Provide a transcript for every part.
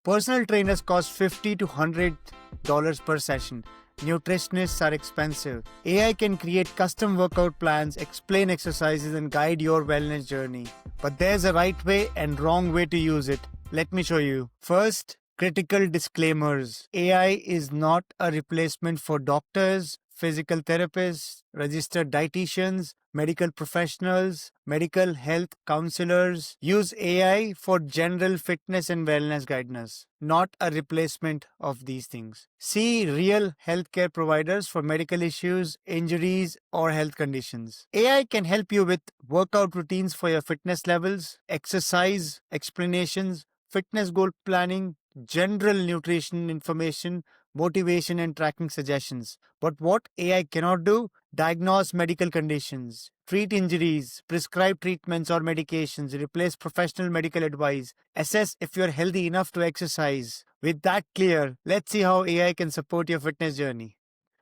Personal trainers cost $50 to $100 per session. Nutritionists are expensive. AI can create custom workout plans, explain exercises, and guide your wellness journey. But there's a right way and wrong way to use it. Let me show you. First, critical disclaimers. AI is not a replacement for doctors, physical therapists, registered dietitians, medical professionals, medical health counselors. Use AI for general fitness and wellness guidance, not a replacement of these things. See real healthcare providers for medical issues, injuries, or health conditions. AI can help you with workout routines for your fitness levels, exercise explanations, fitness goal planning, general nutrition information, motivation, and tracking suggestions. But what AI cannot do? Diagnose medical conditions, treat injuries, prescribe treatments or medications, replace professional medical advice, assess if you're healthy enough to exercise. With that clear, let's see how AI can support your fitness journey.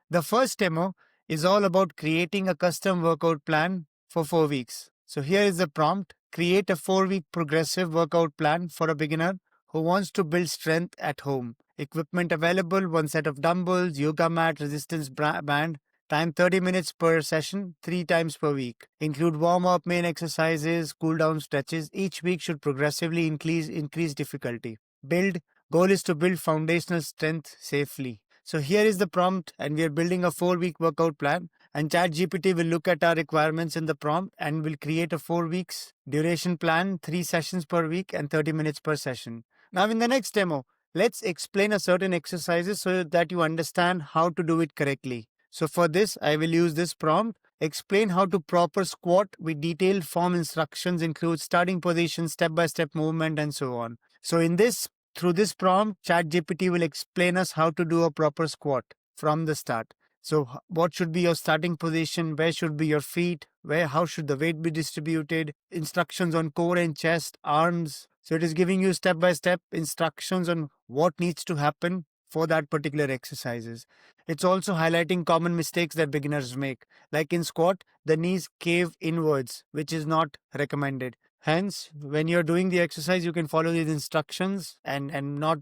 The first demo is all about creating a custom workout plan for 4 weeks. So here is the prompt. Create a 4-week progressive workout plan for a beginner who wants to build strength at home. Equipment available: one set of dumbbells, yoga mat, resistance band. Time 30 minutes per session, 3 times per week. Include warm-up, main exercises, cool-down stretches. Each week should progressively increase difficulty. Build. Goal is to build foundational strength safely. So here is the prompt, and we are building a 4-week workout plan. And ChatGPT will look at our requirements in the prompt and will create a 4 weeks duration plan, 3 sessions per week and 30 minutes per session. Now in the next demo, let's explain a certain exercises so that you understand how to do it correctly. So for this, I will use this prompt. Explain how to proper squat with detailed form instructions, include starting position, step-by-step movement, and so on. So through this prompt, ChatGPT will explain us how to do a proper squat from the start. So what should be your starting position? Where should be your feet? How should the weight be distributed? Instructions on core and chest, arms. So it is giving you step-by-step instructions on what needs to happen for that particular exercises. It's also highlighting common mistakes that beginners make. Like in squat, the knees cave inwards, which is not recommended. Hence, when you're doing the exercise, you can follow these instructions and not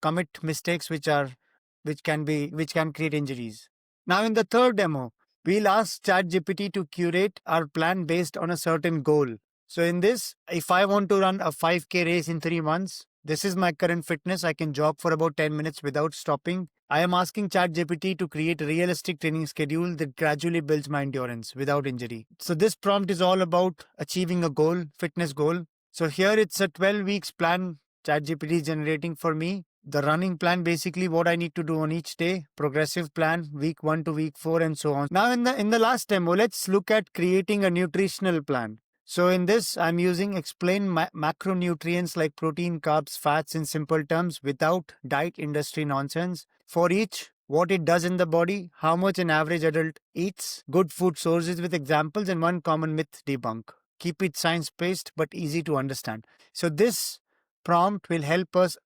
commit mistakes which can create injuries. Now in the third demo, we'll ask ChatGPT to curate our plan based on a certain goal. So in this, if I want to run a 5K race in 3 months, this is my current fitness. I can jog for about 10 minutes without stopping. I am asking ChatGPT to create a realistic training schedule that gradually builds my endurance without injury. So this prompt is all about achieving a goal, fitness goal. So here it's a 12 weeks plan ChatGPT is generating for me. The running plan, basically what I need to do on each day, progressive plan, week 1 to week 4, and so on. Now in the last demo, let's look at creating a nutritional plan. So in this, I'm using explain macronutrients like protein, carbs, fats in simple terms without diet industry nonsense. For each, what it does in the body, how much an average adult eats, good food sources with examples, and one common myth debunk. Keep it science-based but easy to understand. So this prompt will help us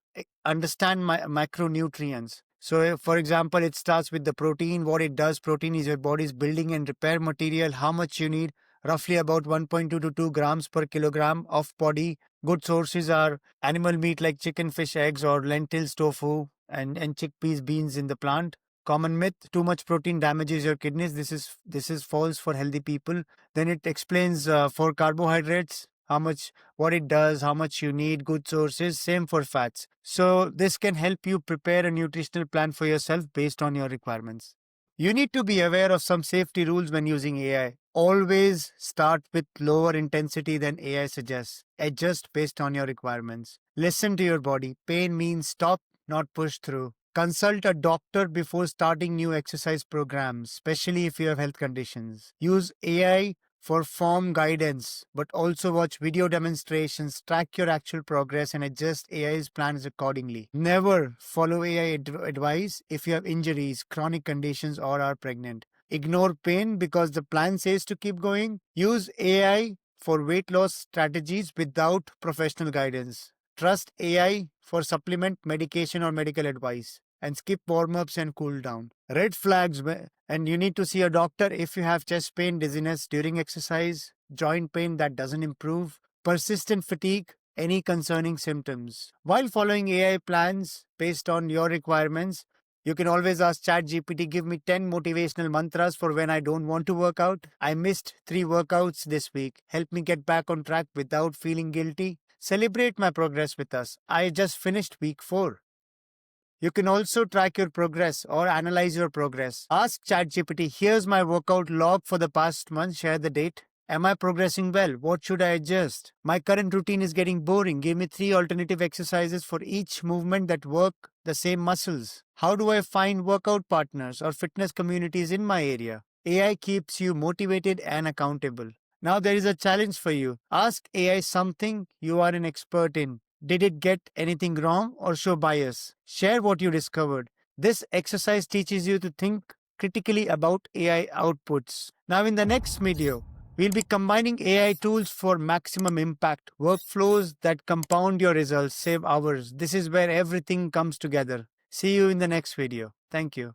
understand macronutrients. So for example, it starts with the protein, what it does. Protein is your body's building and repair material, how much you need, roughly about 1.2 to 2 grams per kilogram of body. Good sources are animal meat like chicken, fish, eggs, or lentils, tofu, and chickpeas, beans in the plant. Common myth: too much protein damages your kidneys. This is false for healthy people. Then it explains for carbohydrates, what it does, how much you need, good sources. Same for fats. So this can help you prepare a nutritional plan for yourself based on your requirements. You need to be aware of some safety rules when using AI. Always start with lower intensity than AI suggests. Adjust based on your requirements. Listen to your body. Pain means stop, not push through. Consult a doctor before starting new exercise programs, especially if you have health conditions. Use AI for form guidance, but also watch video demonstrations, track your actual progress, and adjust AI's plans accordingly. Never follow AI advice if you have injuries, chronic conditions, or are pregnant. Ignore pain because the plan says to keep going. Use AI for weight loss strategies without professional guidance. Trust AI for supplement, medication, or medical advice. And skip warm-ups and cool down. Red flags, and you need to see a doctor if you have chest pain, dizziness during exercise, joint pain that doesn't improve, persistent fatigue, any concerning symptoms. While following AI plans based on your requirements, you can always ask ChatGPT, give me 10 motivational mantras for when I don't want to work out. I missed 3 workouts this week. Help me get back on track without feeling guilty. Celebrate my progress with us. I just finished week 4. You can also track your progress or analyze your progress. Ask ChatGPT, here's my workout log for the past month, share the date. Am I progressing well? What should I adjust? My current routine is getting boring. Give me 3 alternative exercises for each movement that work the same muscles. How do I find workout partners or fitness communities in my area? AI keeps you motivated and accountable. Now there is a challenge for you. Ask AI something you are an expert in. Did it get anything wrong or show bias? Share what you discovered. This exercise teaches you to think critically about AI outputs. Now, in the next video, we'll be combining AI tools for maximum impact, workflows that compound your results, save hours. This is where everything comes together. See you in the next video. Thank you.